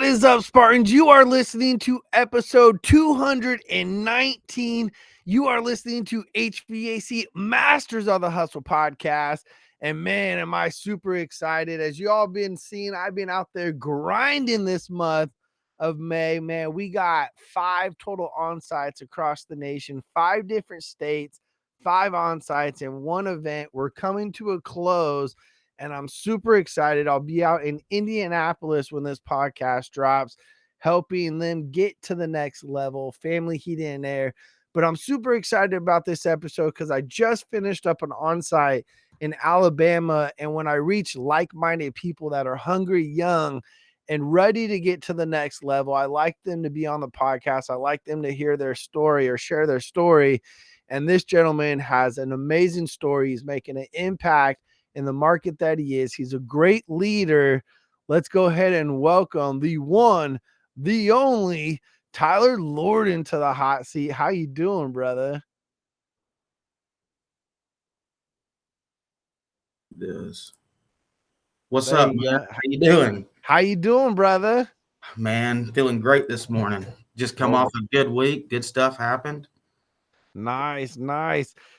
What is up, Spartans? You are listening to episode 219. You are listening to HVAC Masters of the Hustle podcast. And man, am I super excited. As you all been seeing, I've been out there grinding this month of May. Man, we got 5 total on-sites across the nation, 5 different states, 5 on-sites in one event. We're coming to a close. And I'm super excited. I'll be out in Indianapolis when this podcast drops, helping them get to the next level, family heat and air. But I'm super excited about this episode because I just finished up an on-site in Alabama. And when I reach like-minded people that are hungry, young, and ready to get to the next level, I like them to be on the podcast. I like them to hear their story or share their story. And this gentleman has an amazing story. He's making an impact in the market that he is. He's a great leader. Let's go ahead and welcome the one, the only Tyler Lorden to the hot seat. How you doing, brother? What's up, man? How you doing? How you doing, brother? Man, feeling great this morning. Just come off a good week. Good stuff happened. Nice.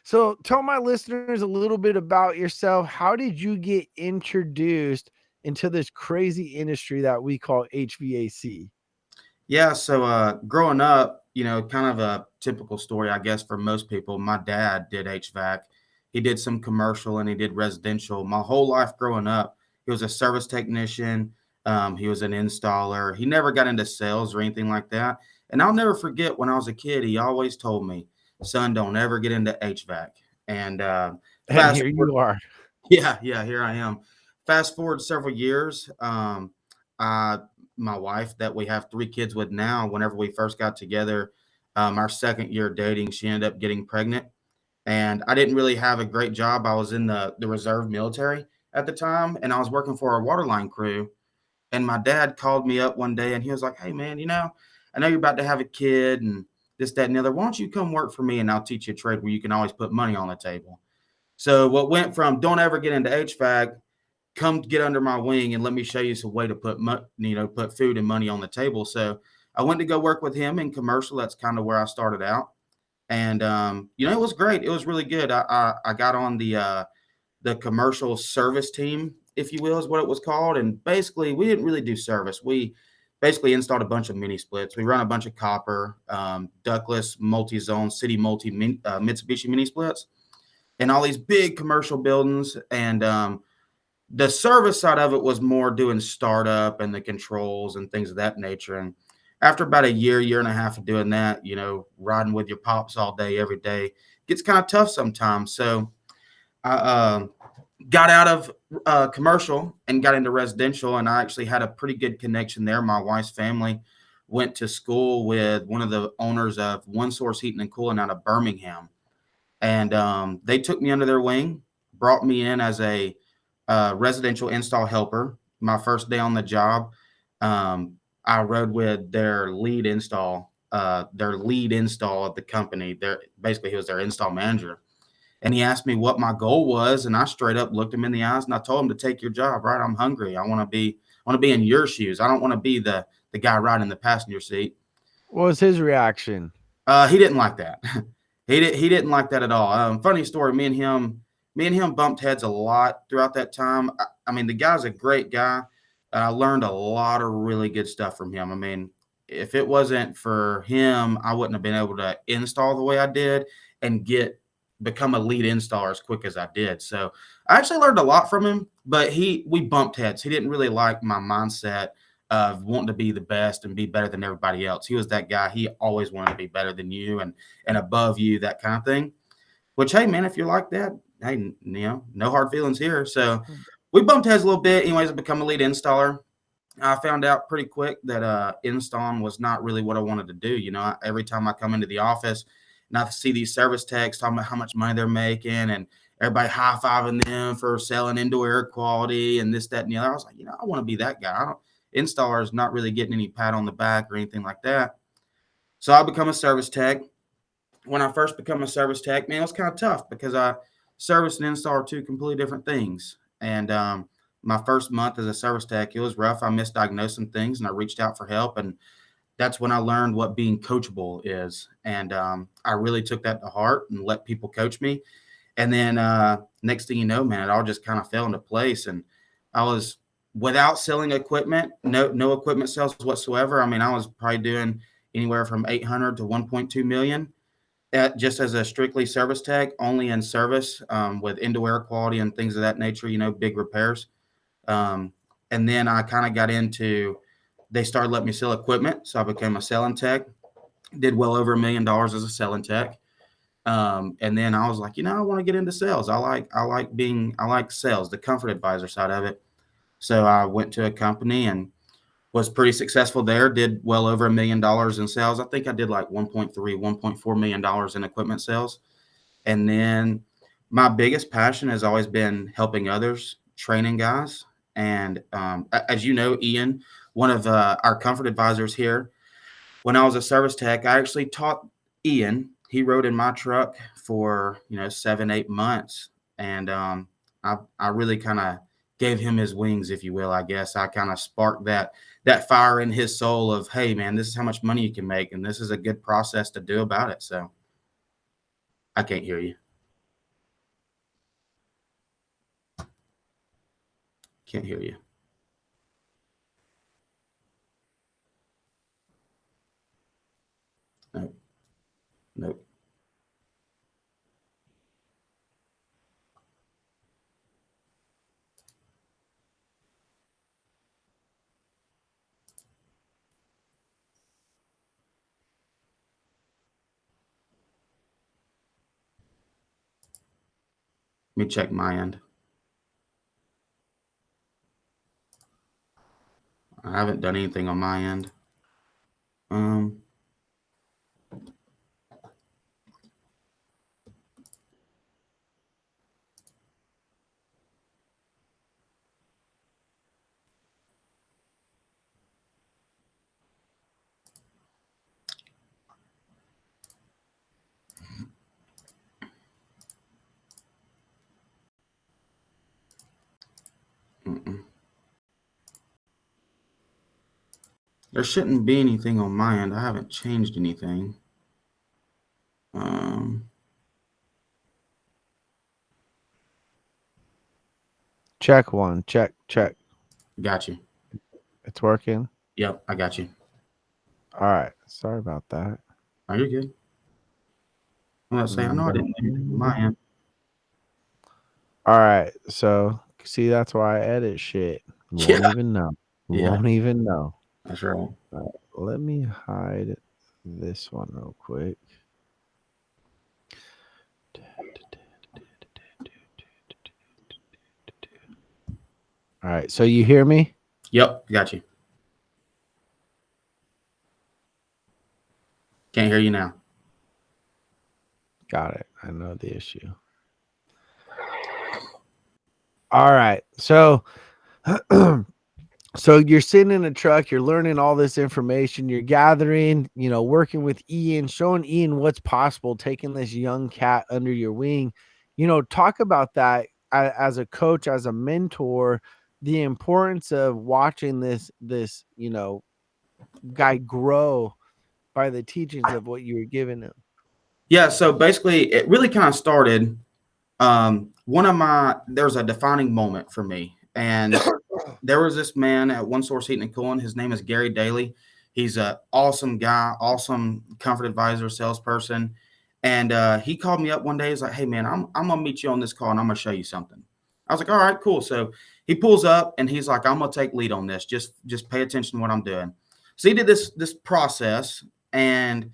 So tell my listeners a little bit about yourself. How did you get introduced into this crazy industry that we call HVAC? Yeah, so growing up, kind of a typical story, I guess, for most people. My dad did HVAC. He did some commercial and he did residential. My whole life growing up, he was a service technician. He was an installer. He never got into sales or anything like that. And I'll never forget when I was a kid, he always told me, son, don't ever get into HVAC. And And here you are. Yeah, here I am. Fast forward several years. My wife that we have 3 kids with now, whenever we first got together, our second year dating, she ended up getting pregnant. And I didn't really have a great job. I was in the reserve military at the time, and I was working for a waterline crew. And my dad called me up one day and he was like, hey, man, I know you're about to have a kid and this, that, and the other. Why don't you come work for me and I'll teach you a trade where you can always put money on the table? So what went from don't ever get into HVAC, come get under my wing and let me show you some way to put put food and money on the table. So I went to go work with him in commercial. That's kind of where I started out. And it was great. It was really good. I got on the commercial service team, if you will, is what it was called. And basically, we didn't really do service. We basically installed a bunch of mini splits. We run a bunch of copper, ductless, multi-zone, city Mitsubishi mini splits, and all these big commercial buildings. And the service side of it was more doing startup and the controls and things of that nature. And after about a year and a half of doing that, riding with your pops all day, every day, gets kind of tough sometimes. So I got out of commercial and got into residential, and I actually had a pretty good connection there. My wife's family went to school with one of the owners of One Source Heating and Cooling out of Birmingham. And they took me under their wing, brought me in as a residential install helper. My first day on the job, I rode with their lead install of the company. Basically, he was their install manager. And he asked me what my goal was, and I straight up looked him in the eyes and I told him to take your job. Right? I'm hungry. I want to be in your shoes. I don't want to be the guy riding in the passenger seat. What was his reaction? He didn't like that. He didn't like that at all. Funny story. Me and him bumped heads a lot throughout that time. I mean, the guy's a great guy. I learned a lot of really good stuff from him. I mean, if it wasn't for him, I wouldn't have been able to install the way I did and become a lead installer as quick as I did. So I actually learned a lot from him, but we bumped heads. He didn't really like my mindset of wanting to be the best and be better than everybody else. He was that guy. He always wanted to be better than you and above you, that kind of thing. Which, hey, man, if you're like that, hey, no hard feelings here. So we bumped heads a little bit. Anyways, I become a lead installer. I found out pretty quick that installing was not really what I wanted to do. Every time I come into the office and I see these service techs talking about how much money they're making and everybody high-fiving them for selling indoor air quality and this, that, and the other, I was like, I want to be that guy. Installers not really getting any pat on the back or anything like that. So I become a service tech. When I first become a service tech, man, it was kind of tough because service and install are 2 completely different things. And my first month as a service tech, it was rough. I misdiagnosed some things and I reached out for help. And that's when I learned what being coachable is. And I really took that to heart and let people coach me. And then next thing you know, man, it all just kind of fell into place. And I was without selling equipment, no equipment sales whatsoever. I mean, I was probably doing anywhere from 800 to 1.2 million just as a strictly service tech, only in service with indoor air quality and things of that nature, big repairs. And then I kind of got into, they started letting me sell equipment. So I became a selling tech, did well over $1 million as a selling tech. And then I was like, I want to get into sales. I like sales, the comfort advisor side of it. So I went to a company and was pretty successful there, did well over $1 million in sales. I think I did like 1.4 million dollars in equipment sales. And then my biggest passion has always been helping others, training guys. And as you know, Ian, one of our comfort advisors here, when I was a service tech, I actually taught Ian. He rode in my truck for 7-8 months, and I really kind of gave him his wings, if you will. I guess I kind of sparked that fire in his soul of, hey man, this is how much money you can make, and this is a good process to do about it. So I can't hear you. Can't hear you. Nope. Nope. Let me check my end. I haven't done anything on my end. There shouldn't be anything on my end. I haven't changed anything. Check one. Check. Got you. It's working. Yep, I got you. All right. Sorry about that. Oh, you're good. I'm not saying I know I didn't do anything on my end. All right. So see, that's why I edit shit. Won't even know. Won't even know. That's right. All right, let me hide this one real quick. All right. So you hear me? Yep, got you. Can't hear you now. Got it. I know the issue. All right. So so you're sitting in a truck, you're learning all this information, you're gathering, working with Ian, showing Ian what's possible, taking this young cat under your wing. Talk about that as a coach, as a mentor, the importance of watching this guy grow by the teachings of what you were giving him. Yeah, so basically it really kind of started there's a defining moment for me. And there was this man at One Source Heating and Cooling. His name is Gary Daly. He's an awesome guy, awesome comfort advisor, salesperson. And he called me up one day. He's like, hey, man, I'm going to meet you on this call and I'm going to show you something. I was like, all right, cool. So he pulls up and he's like, I'm going to take lead on this. Just pay attention to what I'm doing. So he did this process, and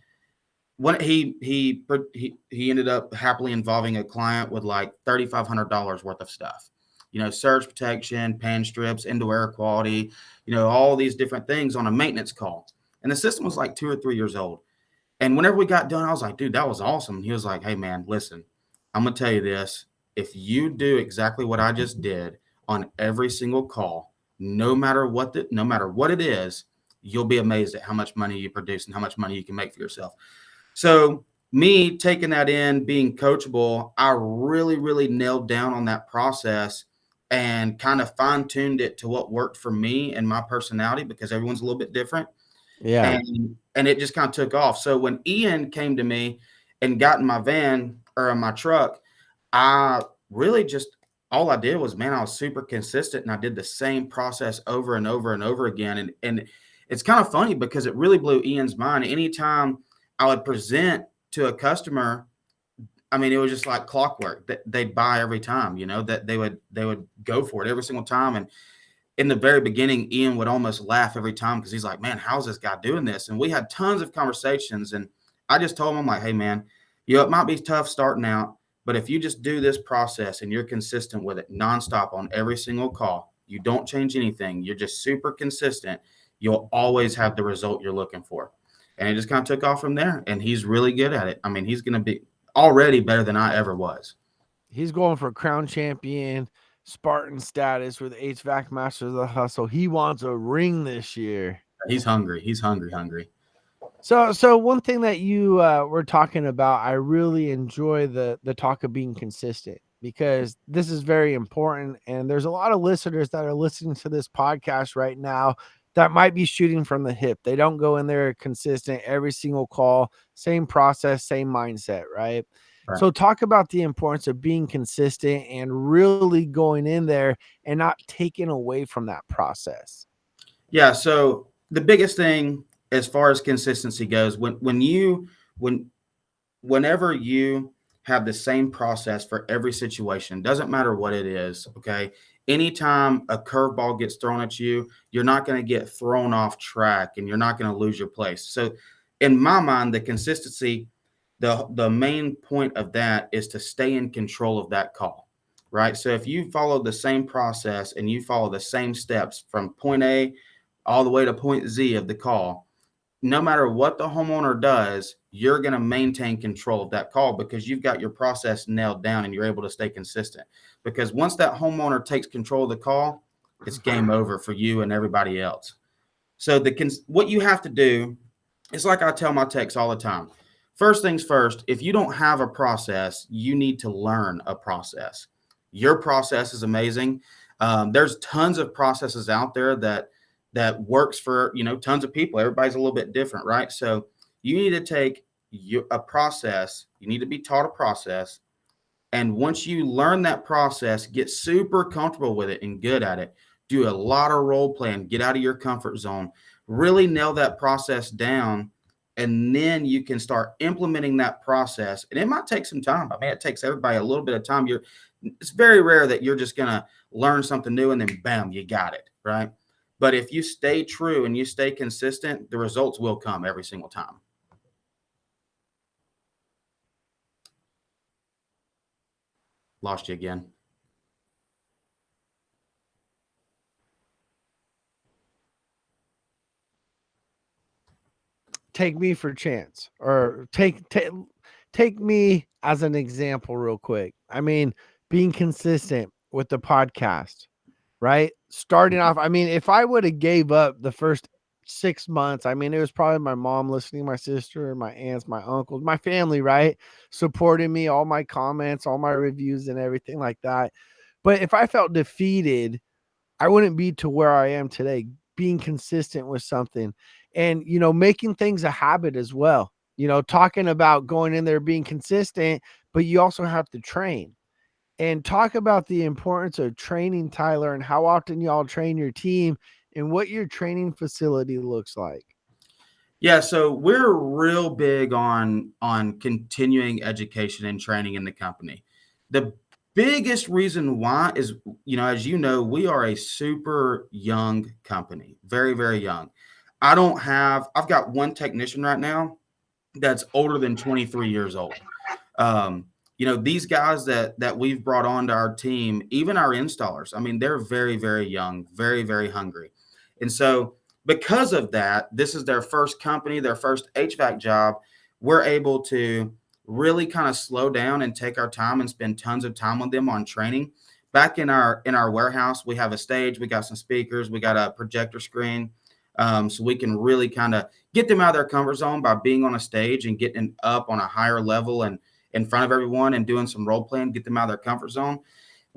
when he ended up happily involving a client with like $3,500 worth of stuff. Surge protection, pan strips, indoor air quality, all these different things on a maintenance call. And the system was like 2 or 3 years old. And whenever we got done, I was like, dude, that was awesome. He was like, hey, man, listen, I'm going to tell you this. If you do exactly what I just did on every single call, no matter what it is, you'll be amazed at how much money you produce and how much money you can make for yourself. So me taking that in, being coachable, I really, really nailed down on that process. and kind of fine-tuned it to what worked for me and my personality, because everyone's a little bit different. Yeah. And it just kind of took off. So when Ian came to me and got in my van or in my truck, I really just, all I did was, man, I was super consistent, and I did the same process over and over and over again. And it's kind of funny because it really blew Ian's mind. Anytime I would present to a customer, I mean, it was just like clockwork that they'd buy every time, that they would go for it every single time. And in the very beginning, Ian would almost laugh every time, because he's like, man, how's this guy doing this? And we had tons of conversations. And I just told him, I'm like, hey, man, it might be tough starting out, but if you just do this process and you're consistent with it nonstop on every single call, you don't change anything, you're just super consistent, you'll always have the result you're looking for. And it just kind of took off from there. And he's really good at it. I mean, he's going to be already better than I ever was. He's going for crown champion Spartan status with HVAC Masters of the Hustle. He wants a ring this year. He's hungry. He's hungry. So one thing that you were talking about, I really enjoy the talk of being consistent, because this is very important. And there's a lot of listeners that are listening to this podcast right now that might be shooting from the hip. They don't go in there consistent every single call, same process, same mindset, right? Right. So talk about the importance of being consistent and really going in there and not taking away from that process. Yeah. So the biggest thing as far as consistency goes, whenever you have the same process for every situation, doesn't matter what it is. Okay. Anytime a curveball gets thrown at you, you're not going to get thrown off track, and you're not going to lose your place. So in my mind, the consistency, the main point of that is to stay in control of that call, right? So if you follow the same process and you follow the same steps from point A all the way to point Z of the call, no matter what the homeowner does, you're going to maintain control of that call, because you've got your process nailed down and you're able to stay consistent. Because once that homeowner takes control of the call, it's game over for you and everybody else. So what you have to do is, like I tell my techs all the time, first things first, if you don't have a process, you need to learn a process. Your process is amazing. There's tons of processes out there that works for, tons of people. Everybody's a little bit different, right? So you need to take a process. You need to be taught a process. And once you learn that process, get super comfortable with it and good at it, do a lot of role playing, get out of your comfort zone, really nail that process down. And then you can start implementing that process. And it might take some time. I mean, it takes everybody a little bit of time. It's very rare that you're just going to learn something new and then bam, you got it, right? But if you stay true and you stay consistent, the results will come every single time. Lost you again. Take me for chance, or take me as an example real quick. I mean, being consistent with the podcast, right? Starting off, I mean, if I would have gave up the first 6 months, I mean, it was probably my mom listening, my sister, my aunts, my uncles, my family, right? Supporting me, all my comments, all my reviews and everything like that. But if I felt defeated, I wouldn't be to where I am today, being consistent with something and, making things a habit as well. Talking about going in there, being consistent, but you also have to train. And talk about the importance of training, Tyler, and how often y'all train your team and what your training facility looks like. Yeah, so we're real big on continuing education and training in the company. The biggest reason why is, as you know, we are a super young company, very, very young. I've got one technician right now that's older than 23 years old. These guys that we've brought onto our team, even our installers, I mean, they're very, very young, very, very hungry. And so because of that, this is their first company, their first HVAC job. We're able to really kind of slow down and take our time and spend tons of time with them on training. Back in our warehouse, we have a stage, we got some speakers, we got a projector screen. So we can really kind of get them out of their comfort zone by being on a stage and getting up on a higher level and in front of everyone and doing some role playing, get them out of their comfort zone.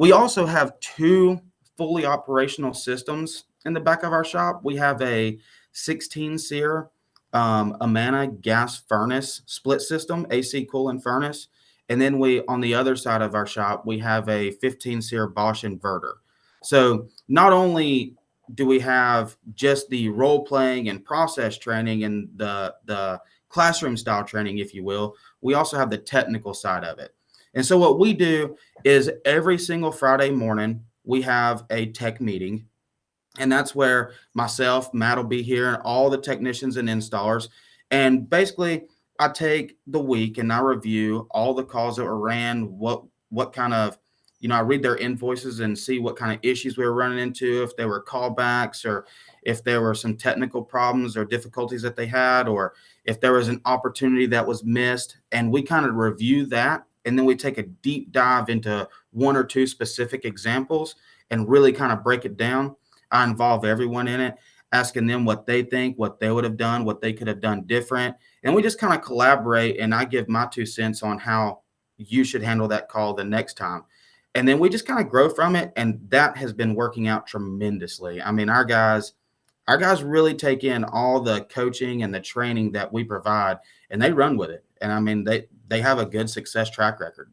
We also have two fully operational systems in the back of our shop. We have a 16 SEER Amana gas furnace split system, AC coolant furnace. And then we, on the other side of our shop, we have a 15 SEER Bosch inverter. So not only do we have just the role playing and process training and the classroom style training, if you will, we also have the technical side of it. And so what we do is every single Friday morning, we have a tech meeting. And that's where myself, Matt will be here, and all the technicians and installers. And basically, I take the week and I review all the calls that were ran, what kind of, I read their invoices and see what kind of issues we were running into, if there were callbacks or if there were some technical problems or difficulties that they had, or if there was an opportunity that was missed. And we kind of review that. And then we take a deep dive into one or two specific examples and really kind of break it down. I involve everyone in it, asking them what they think, what they would have done, what they could have done different. And we just kind of collaborate, and I give my 2 cents on how you should handle that call the next time. And then we just kind of grow from it. And that has been working out tremendously. I mean, our guys really take in all the coaching and the training that we provide, and they run with it. And I mean, they have a good success track record.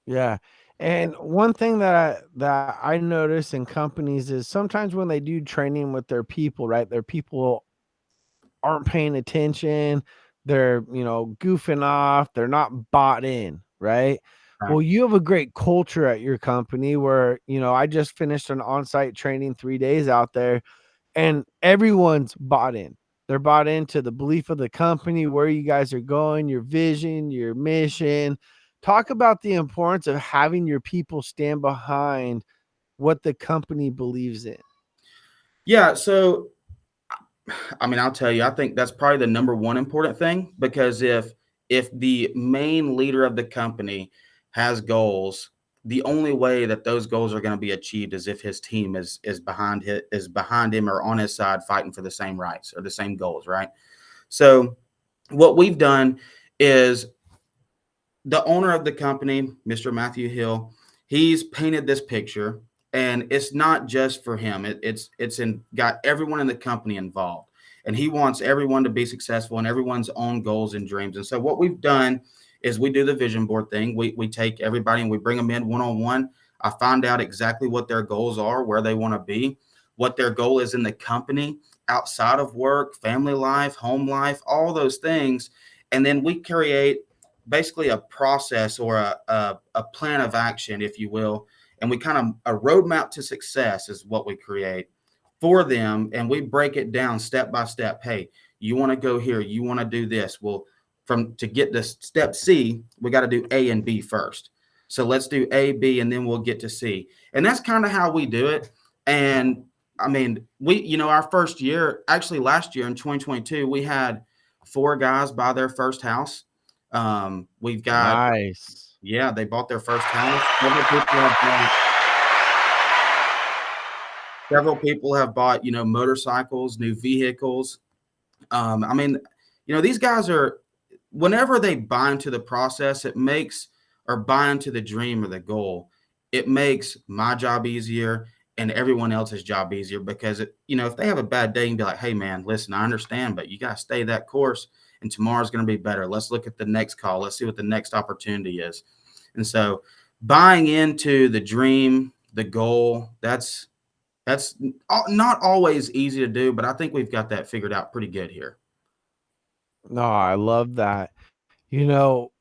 Yeah. And one thing that I notice in companies is sometimes when they do training with their people, right? Their people aren't paying attention. They're, goofing off. They're not bought in, right? Right. Well, you have a great culture at your company where, I just finished an on-site training 3 days out there, and everyone's bought in. They're bought into the belief of the company, where you guys are going, your vision, your mission. Talk about the importance of having your people stand behind what the company believes in. Yeah. So, I mean, I'll tell you, I think that's probably the number one important thing, because if the main leader of the company has goals, the only way that those goals are going to be achieved is if his team is behind him or on his side, fighting for the same rights or the same goals, right? So what we've done is, the owner of the company, Mr. Matthew Hill, he's painted this picture, and it's not just for him. It's got everyone in the company involved, and he wants everyone to be successful and everyone's own goals and dreams. And so what we've done is we do the vision board thing. We take everybody and we bring them in one-on-one. I find out exactly what their goals are, where they want to be, what their goal is in the company, outside of work, family life, home life, all those things. And then we create basically a process or a plan of action, if you will. And we kind of, a roadmap to success is what we create for them. And we break it down step by step. Hey, you want to go here, you want to do this. Well, to get to step C, we got to do A and B first. So let's do A, B, and then we'll get to C. And that's kind of how we do it. And I mean, our first year, actually last year in 2022, we had 4 guys buy their first house. We've got, Nice. yeah, they bought their first house. Several people have bought, motorcycles, new vehicles. I mean, these guys are, whenever they buy into the process, or buy into the dream or the goal, it makes my job easier and everyone else's job easier, because if they have a bad day, you can be like, hey man, listen, I understand, but you got to stay that course, and tomorrow's going to be better. Let's look at the next call. Let's see what the next opportunity is. And so buying into the dream, the goal, that's not always easy to do, but I think we've got that figured out pretty good here. No, I love that. You know,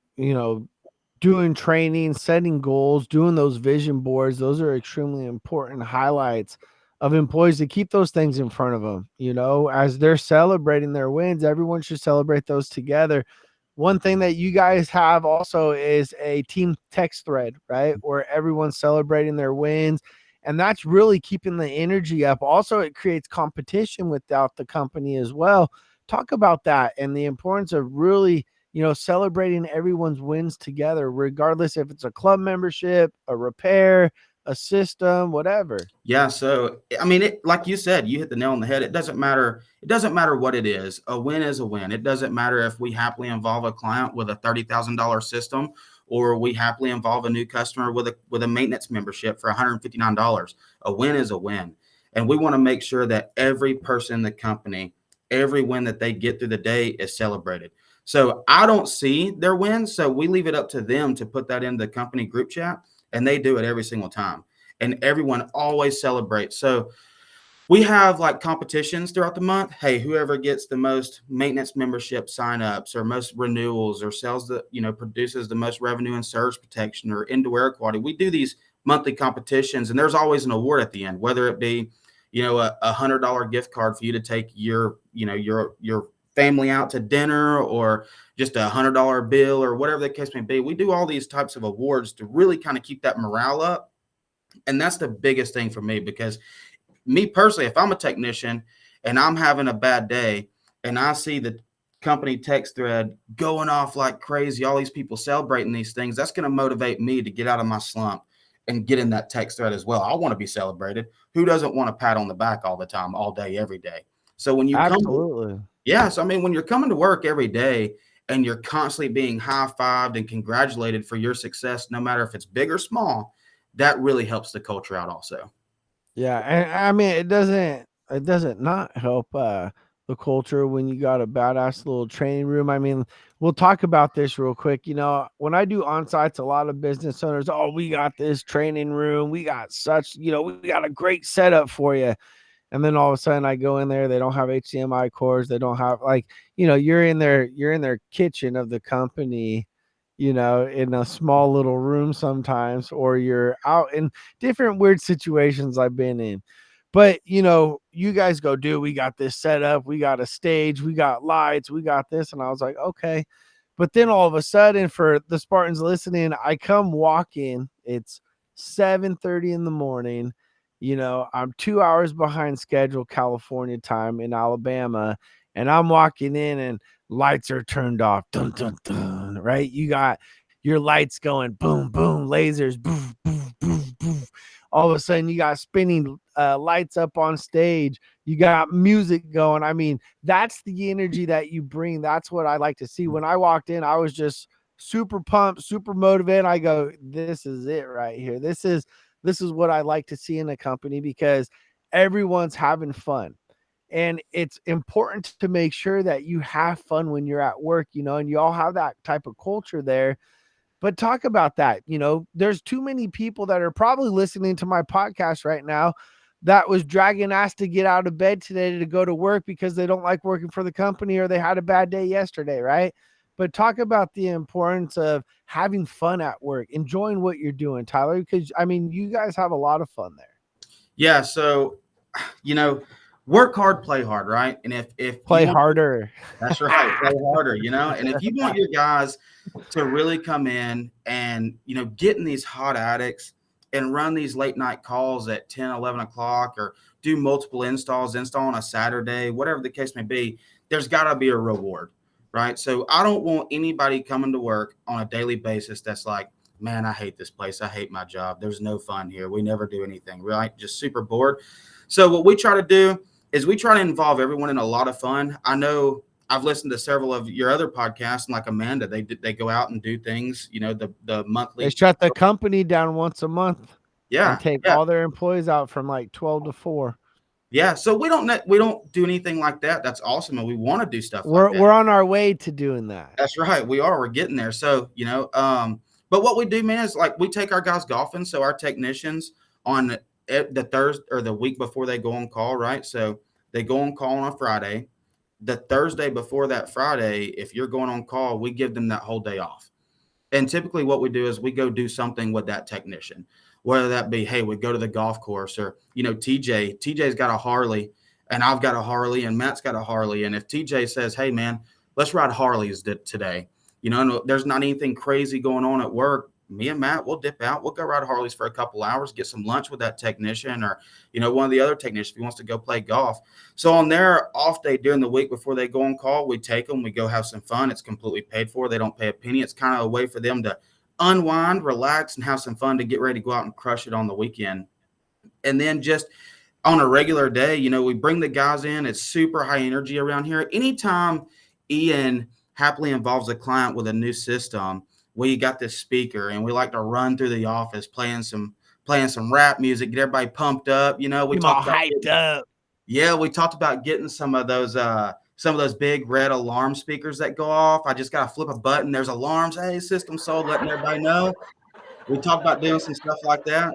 doing training, setting goals, doing those vision boards, those are extremely important highlights of employees to keep those things in front of them. As they're celebrating their wins, everyone should celebrate those together. One thing that you guys have also is a team text thread, right? Where everyone's celebrating their wins. And that's really keeping the energy up. Also, it creates competition without the company as well. Talk about that and the importance of really, celebrating everyone's wins together, regardless if it's a club membership, a repair, a system, whatever. Yeah. So, I mean, like you said, you hit the nail on the head. It doesn't matter. It doesn't matter what it is. A win is a win. It doesn't matter if we happily involve a client with a $30,000 system, or we happily involve a new customer with a maintenance membership for $159. A win is a win. And we want to make sure that every person in the company, every win that they get through the day is celebrated. So I don't see their wins. So we leave it up to them to put that in the company group chat, and they do it every single time. And everyone always celebrates. So we have like competitions throughout the month. Hey, whoever gets the most maintenance membership signups or most renewals or sells the, produces the most revenue in surge protection or indoor air quality. We do these monthly competitions, and there's always an award at the end, whether it be, a $100 gift card for you to take your family out to dinner, or just $100 bill, or whatever the case may be. We do all these types of awards to really kind of keep that morale up. And that's the biggest thing for me, because me personally, if I'm a technician and I'm having a bad day and I see the company text thread going off like crazy, all these people celebrating these things, that's going to motivate me to get out of my slump and get in that text thread as well. I want to be celebrated. Who doesn't want a pat on the back all the time, all day, every day? So when you Absolutely. So I mean, when you're coming to work every day and you're constantly being high-fived and congratulated for your success, no matter if it's big or small, that really helps the culture out also. Yeah, and I mean, it doesn't not help the culture when you got a badass little training room. I mean, we'll talk about this real quick. When I do on-sites, a lot of business owners, oh, we got this training room, we got such, we got a great setup for you. And then all of a sudden I go in there, they don't have HDMI cords, they don't have you're in their kitchen of the company, in a small little room sometimes, or you're out in different weird situations I've been in. But you guys go, dude, we got this set up, we got a stage, we got lights, we got this. And I was like, okay. But then all of a sudden, for the Spartans listening, I come walking, it's 7:30 in the morning. I'm 2 hours behind schedule, California time, in Alabama, and I'm walking in and lights are turned off. Dun, dun, dun, right? You got your lights going boom, boom, lasers, boom, boom, boom, boom. All of a sudden, you got spinning lights up on stage. You got music going. I mean, that's the energy that you bring. That's what I like to see. When I walked in, I was just super pumped, super motivated. I go, this is it right here. This is what I like to see in a company, because everyone's having fun. And it's important to make sure that you have fun when you're at work, and you all have that type of culture there. But talk about that. There's too many people that are probably listening to my podcast right now that was dragging ass to get out of bed today to go to work because they don't like working for the company, or they had a bad day yesterday, right? But talk about the importance of having fun at work, enjoying what you're doing, Tyler, because I mean, you guys have a lot of fun there. Yeah. So, work hard, play hard, right? And if play harder, that's right, play harder, and if you want your guys to really come in and, get in these hot addicts and run these late night calls at 10, 11 o'clock, or do multiple install on a Saturday, whatever the case may be, there's got to be a reward, right? So I don't want anybody coming to work on a daily basis that's like, man, I hate this place. I hate my job. There's no fun here. We never do anything, right? Just super bored. So what we try to do is we try to involve everyone in a lot of fun. I know I've listened to several of your other podcasts, and like Amanda, they go out and do things, the monthly. They shut the company down once a month. Yeah. And take all their employees out from like 12 to 4. Yeah. So we don't do anything like that. That's awesome. And we want to do stuff like that. We're on our way to doing that. That's right. We are. We're getting there. So, but what we do, man, is like we take our guys golfing. So our technicians on the Thursday or the week before they go on call, right? So they go on call on a Friday. The Thursday before that Friday, if you're going on call, we give them that whole day off. And typically what we do is we go do something with that technician, whether that be, hey, we go to the golf course, or, TJ's got a Harley and I've got a Harley and Matt's got a Harley. And if TJ says, hey, man, let's ride Harleys today, there's not anything crazy going on at work, me and Matt, we'll dip out. We'll go ride Harleys for a couple hours, get some lunch with that technician, or, one of the other technicians if he wants to go play golf. So on their off day during the week before they go on call, we take them, we go have some fun. It's completely paid for. They don't pay a penny. It's kind of a way for them to unwind, relax, and have some fun to get ready to go out and crush it on the weekend. And then just on a regular day, we bring the guys in. It's super high energy around here. Anytime Ian happily involves a client with a new system, we got this speaker and we like to run through the office playing some rap music, get everybody pumped up. You know, we Get 'em all talked about hyped up. yeah, we talked about getting some of those big red alarm speakers that go off. I just gotta flip a button. There's alarms. Hey, system sold, letting everybody know. We talked about doing some stuff like that.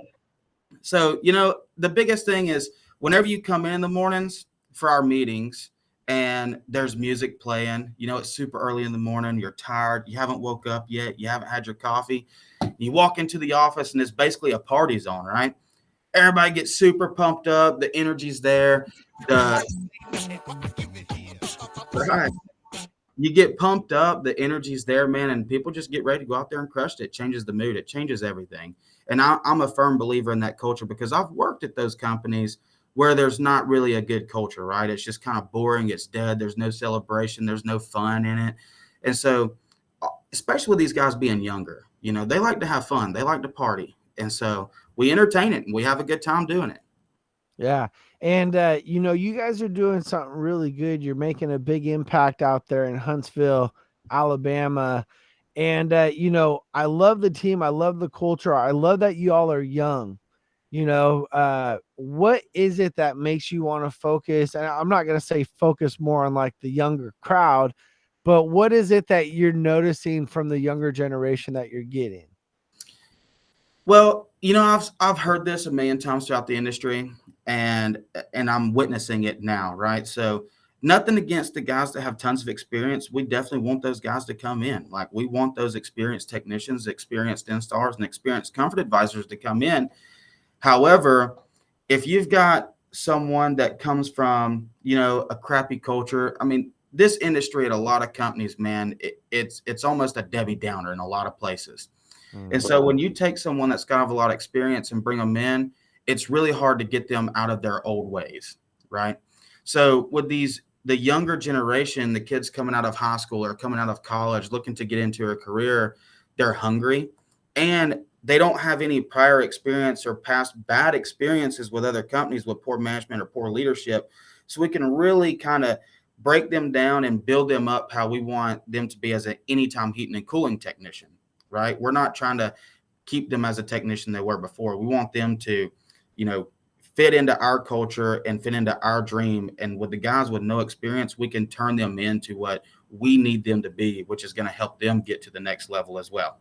So, you know, the biggest thing is whenever you come in the mornings for our meetings and there's music playing, you know, it's super early in the morning, you're tired, you haven't woke up yet, you haven't had your coffee. You walk into the office and it's basically a party zone, right? Everybody gets super pumped up, the energy's there. The right. You get pumped up, the energy's there, man, and people just get ready to go out there and crush it. It changes the mood, it changes everything. And I'm a firm believer in that culture because I've worked at those companies where there's not really a good culture, right? It's just kind of boring, it's dead, there's no celebration, there's no fun in it. And so, especially with these guys being younger, you know, they like to have fun, they like to party. And so we entertain it and we have a good time doing it. Yeah. And, you know, you guys are doing something really good. You're making a big impact out there in Huntsville, Alabama. And, you know, I love the team. I love the culture. I love that you all are young. You know, what is it that makes you want to focus? And I'm not going to say focus more on like the younger crowd, but what is it that you're noticing from the younger generation that you're getting? Well, you know, I've heard this a million times throughout the industry, and I'm witnessing it now, right? So nothing against the guys that have tons of experience. We definitely want those guys to come in. Like we want those experienced technicians, experienced installers, and experienced comfort advisors to come in. However, if you've got someone that comes from, you know, a crappy culture, I mean, this industry at a lot of companies, man, it's almost a Debbie Downer in a lot of places. And so when you take someone that's got a lot of experience and bring them in, it's really hard to get them out of their old ways, right? So with the younger generation, the kids coming out of high school or coming out of college looking to get into a career, they're hungry and they don't have any prior experience or past bad experiences with other companies with poor management or poor leadership. So we can really kind of break them down and build them up how we want them to be as an anytime heating and cooling technician, right? We're not trying to keep them as a technician they were before. We want them to, you know, fit into our culture and fit into our dream. And with the guys with no experience, we can turn them into what we need them to be, which is going to help them get to the next level as well.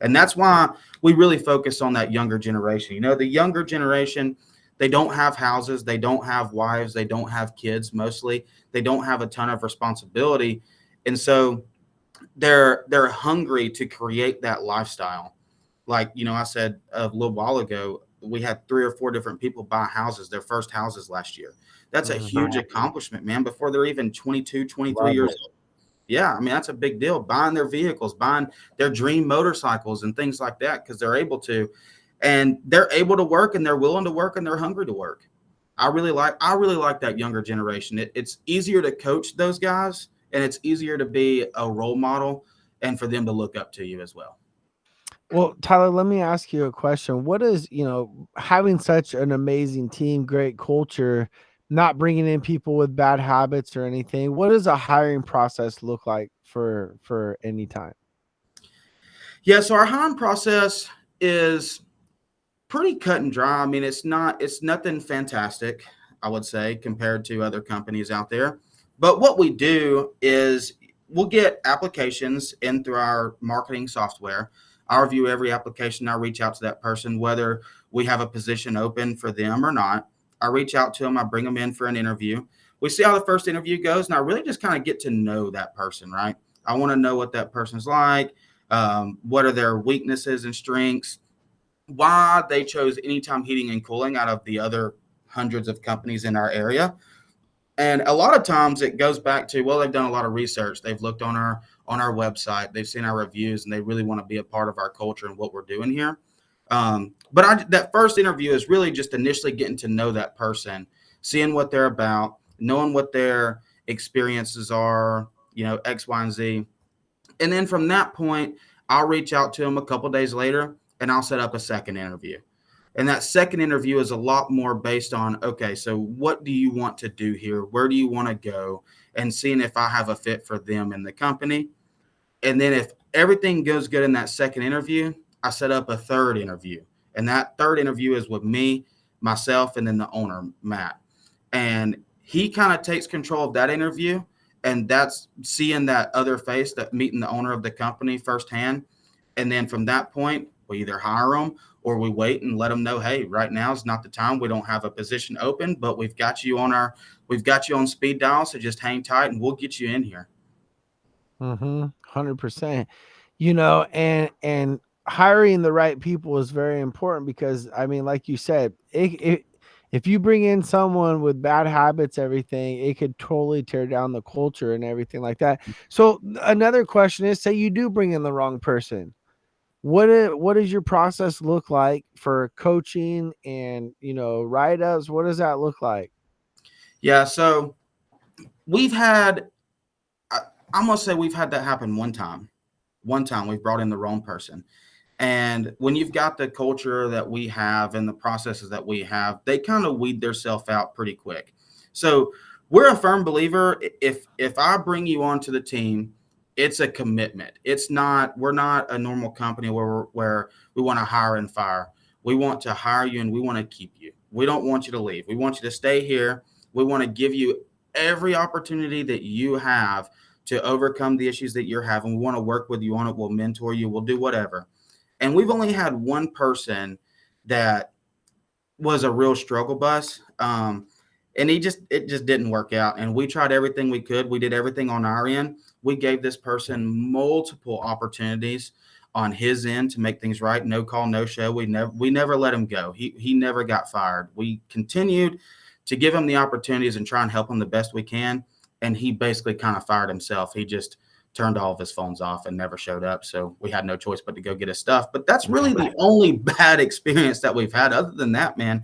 And that's why we really focus on that younger generation. You know, the younger generation, they don't have houses, they don't have wives, they don't have kids mostly. They don't have a ton of responsibility. And so they're hungry to create that lifestyle. Like, you know, I said a little while ago, we had 3 or 4 different people buy houses, their first houses last year. That's a huge accomplishment, man, before they're even 22, 23 years old. Yeah, I mean, that's a big deal. Buying their vehicles, buying their dream motorcycles and things like that because they're able to. And they're able to work and they're willing to work and they're hungry to work. I really like that younger generation. It's easier to coach those guys and it's easier to be a role model and for them to look up to you as well. Well, Tyler, let me ask you a question. What is, you know, having such an amazing team, great culture, not bringing in people with bad habits or anything? What does a hiring process look like for any time? Yeah, so our hiring process is pretty cut and dry. I mean, it's nothing fantastic, I would say, compared to other companies out there. But what we do is we'll get applications in through our marketing software. I review every application. I reach out to that person, whether we have a position open for them or not. I reach out to them. I bring them in for an interview. We see how the first interview goes, and I really just kind of get to know that person, right? I want to know what that person's like, what are their weaknesses and strengths, why they chose Anytime Heating and Cooling out of the other hundreds of companies in our area. And a lot of times it goes back to, well, they've done a lot of research. They've looked on our website. They've seen our reviews, and they really want to be a part of our culture and what we're doing here. That first interview is really just initially getting to know that person, seeing what they're about, knowing what their experiences are, you know, X, Y, and Z. And then from that point, I'll reach out to them a couple days later, and I'll set up a second interview. And that second interview is a lot more based on, okay, so what do you want to do here? Where do you want to go? And seeing if I have a fit for them in the company. And then if everything goes good in that second interview. I set up a third interview, and that third interview is with me, myself, and then the owner, Matt. And he kind of takes control of that interview, and that's seeing that other face, that meeting the owner of the company firsthand. And then from that point, we either hire them or we wait and let them know, hey, right now is not the time. We don't have a position open, but we've got you on speed dial. So just hang tight and we'll get you in here. 100%. You know, and hiring the right people is very important because I mean, like you said, if you bring in someone with bad habits, everything, it could totally tear down the culture and everything like that. So another question is, say you do bring in the wrong person. What does your process look like for coaching and, you know, write-ups? What does that look like? Yeah. So we've had, I'm going to say we've had that happen one time. One time we've brought in the wrong person. And when you've got the culture that we have and the processes that we have, they kind of weed themselves out pretty quick. So we're a firm believer. If I bring you onto the team, it's a commitment. We're not a normal company where we want to hire and fire. We want to hire you and we want to keep you. We don't want you to leave. We want you to stay here. We want to give you every opportunity that you have to overcome the issues that you're having. We want to work with you on it. We'll mentor you. We'll do whatever. And we've only had one person that was a real struggle bus. And it just didn't work out. And we tried everything we could. We did everything on our end. We gave this person multiple opportunities on his end to make things right. No call, no show. We never let him go. He never got fired. We continued to give him the opportunities and try and help him the best we can. And he basically kind of fired himself. He just turned all of his phones off and never showed up. So we had no choice but to go get his stuff. But that's really the only bad experience that we've had. Other than that, man,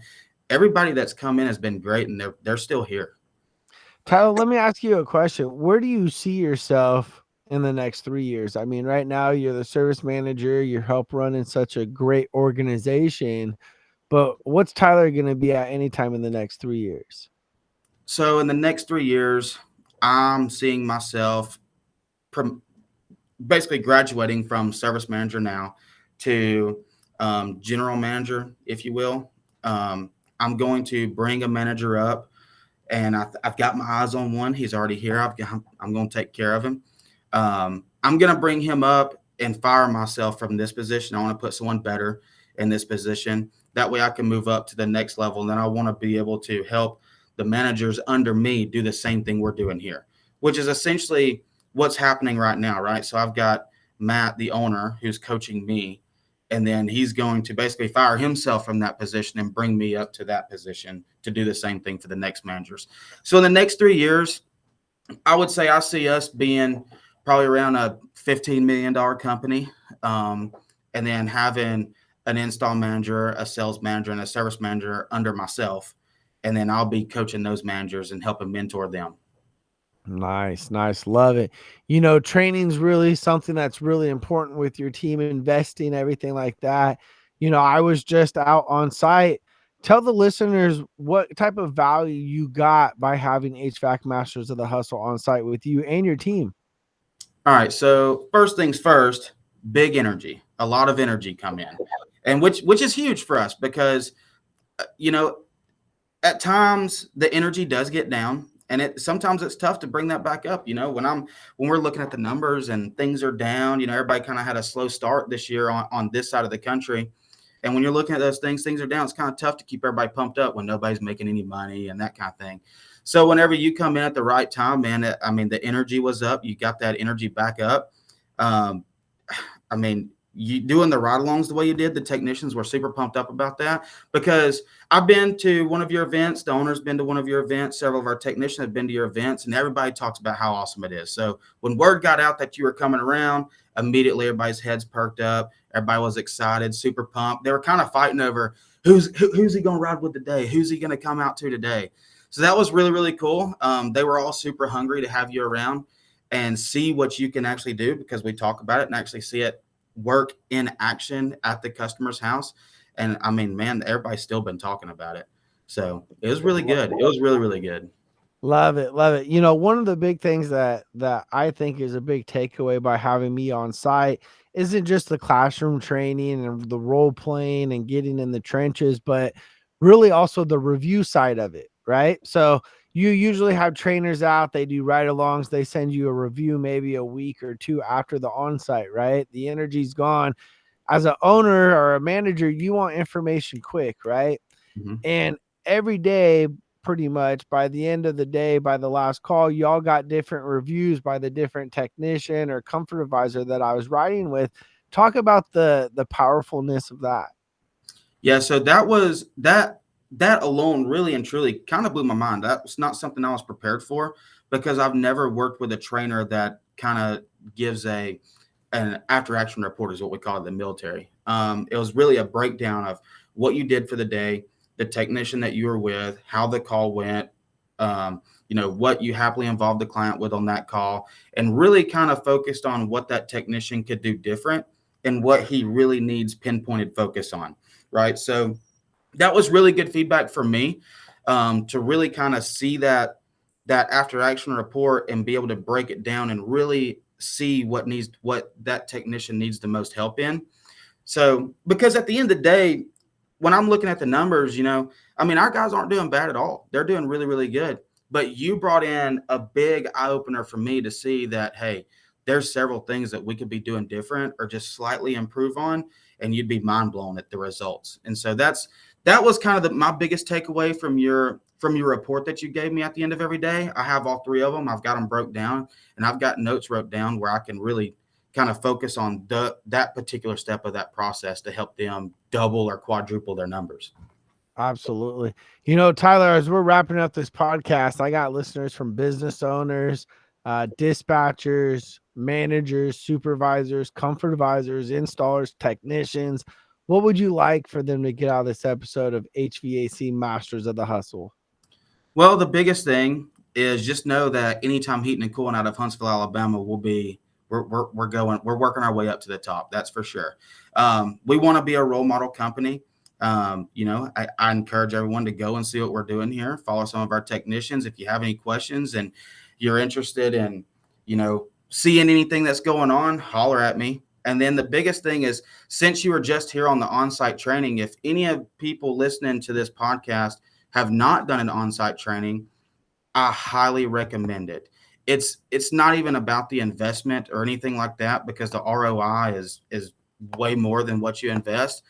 everybody that's come in has been great, and they're still here. Tyler, let me ask you a question. Where do you see yourself in the next 3 years? I mean, right now you're the service manager, you help running such a great organization, but what's Tyler going to be at any time in the next 3 years? So in the next 3 years, I'm seeing myself basically graduating from service manager now to general manager, if you will. I'm going to bring a manager up, and I've got my eyes on one. He's already here. I'm going to take care of him. I'm going to bring him up and fire myself from this position. I want to put someone better in this position. That way I can move up to the next level. And then I want to be able to help the managers under me do the same thing we're doing here, which is essentially what's happening right now, right? So I've got Matt, the owner, who's coaching me, and then he's going to basically fire himself from that position and bring me up to that position to do the same thing for the next managers. So in the next 3 years, I would say I see us being probably around a $15 million company, and then having an install manager, a sales manager, and a service manager under myself. And then I'll be coaching those managers and helping mentor them. Nice, nice. Love it. You know, training's really something that's really important with your team, investing, everything like that. You know, I was just out on site. Tell the listeners what type of value you got by having HVAC Masters of the Hustle on site with you and your team. All right. So first things first, big energy, a lot of energy come in, and which is huge for us because, you know, at times the energy does get down, and sometimes it's tough to bring that back up. You know, when we're looking at the numbers and things are down, you know, everybody kind of had a slow start this year on this side of the country. And when you're looking at those things are down, it's kind of tough to keep everybody pumped up when nobody's making any money and that kind of thing. So whenever you come in at the right time, man, I mean, the energy was up. You got that energy back up. Um, I mean, you doing the ride-alongs the way you did, the technicians were super pumped up about that because I've been to one of your events. The owner's been to one of your events. Several of our technicians have been to your events, and everybody talks about how awesome it is. So when word got out that you were coming around, immediately everybody's heads perked up. Everybody was excited, super pumped. They were kind of fighting over who's he going to ride with today? Who's he going to come out to today? So that was really, really cool. They were all super hungry to have you around and see what you can actually do because we talk about it and actually see it work in action at the customer's house. And I mean, man, everybody's still been talking about it. So it was really good. It was really, really good. Love it, love it. You know, one of the big things that I think is a big takeaway by having me on site isn't just the classroom training and the role playing and getting in the trenches, but really also the review side of it, right? So you usually have trainers out, they do ride-alongs, they send you a review maybe a week or two after the on-site, right? The energy's gone. As a owner or a manager, you want information quick, right? Mhm. And every day, pretty much by the end of the day, by the last call, y'all got different reviews by the different technician or comfort advisor that I was riding with. Talk about the powerfulness of that. Yeah, so that alone really and truly kind of blew my mind. That was not something I was prepared for because I've never worked with a trainer that kind of gives an after action report is what we call it in the military. It was really a breakdown of what you did for the day, the technician that you were with, how the call went, what you happily involved the client with on that call, and really kind of focused on what that technician could do different and what he really needs pinpointed focus on. Right. So that was really good feedback for me, to really kind of see that after action report and be able to break it down and really see what that technician needs the most help in. So because at the end of the day, when I'm looking at the numbers, I mean, our guys aren't doing bad at all. They're doing really, really good. But you brought in a big eye opener for me to see that, hey, there's several things that we could be doing different or just slightly improve on, and you'd be mind blown at the results. And so that was kind of my biggest takeaway from your report that you gave me at the end of every day. I have all three of them. I've got them broke down, and I've got notes wrote down where I can really kind of focus on that particular step of that process to help them double or quadruple their numbers. Absolutely. You know, Tyler, as we're wrapping up this podcast, I got listeners from business owners, dispatchers, managers, supervisors, comfort advisors, installers, technicians. What would you like for them to get out of this episode of HVAC Masters of the Hustle? Well, the biggest thing is just know that anytime heating and cooling out of Huntsville, Alabama will be we're working our way up to the top. That's for sure. We want to be a role model company. I encourage everyone to go and see what we're doing here. Follow some of our technicians. If you have any questions and you're interested in, seeing anything that's going on, holler at me. And then the biggest thing is, since you were just here on the on-site training, if any of people listening to this podcast have not done an on-site training, I highly recommend it. It's not even about the investment or anything like that, because the ROI is way more than what you invest,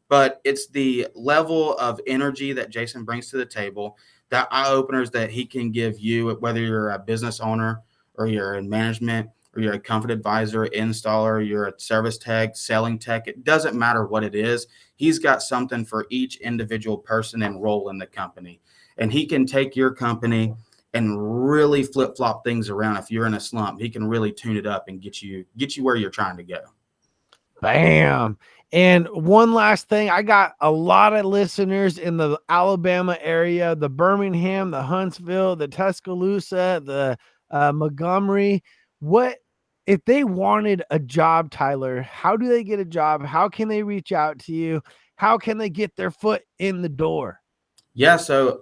but it's the level of energy that Jason brings to the table, that eye openers that he can give you, whether you're a business owner or you're in management or you're a comfort advisor, installer, you're a service tech, selling tech. It doesn't matter what it is. He's got something for each individual person and role in the company. And he can take your company and really flip flop things around. If you're in a slump, he can really tune it up and get you where you're trying to go. Bam. And one last thing, I got a lot of listeners in the Alabama area, the Birmingham, the Huntsville, the Tuscaloosa, the Montgomery. What if they wanted a job, Tyler? How do they get a job? How can they reach out to you? How can they get their foot in the door? Yeah, so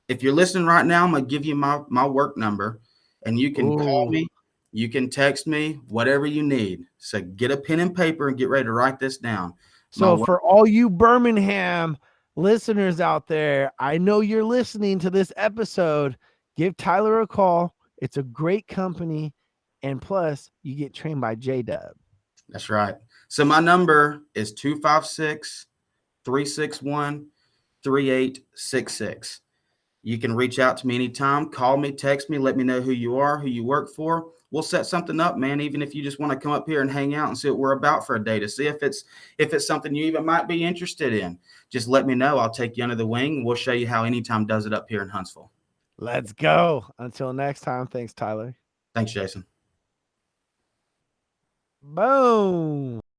if you're listening right now, I'm gonna give you my work number, and you can call Ooh. me, you can text me, whatever you need. So get a pen and paper and get ready to write this down. My So work, for all you Birmingham listeners out there, I know you're listening to this episode. Give Tyler a call. It's a great company. And plus, you get trained by J Dub. that's right. So my number is 256-361-3866. You can reach out to me anytime. Call me, text me, let me know who you are, who you work for. We'll set something up, man. Even if you just want to come up here and hang out and see what we're about for a day, to see if it's something you even might be interested in. Just let me know. I'll take you under the wing. We'll show you how Anytime does it up here in Huntsville. Let's go. Until next time. Thanks, Tyler. Thanks, Jason. Boom.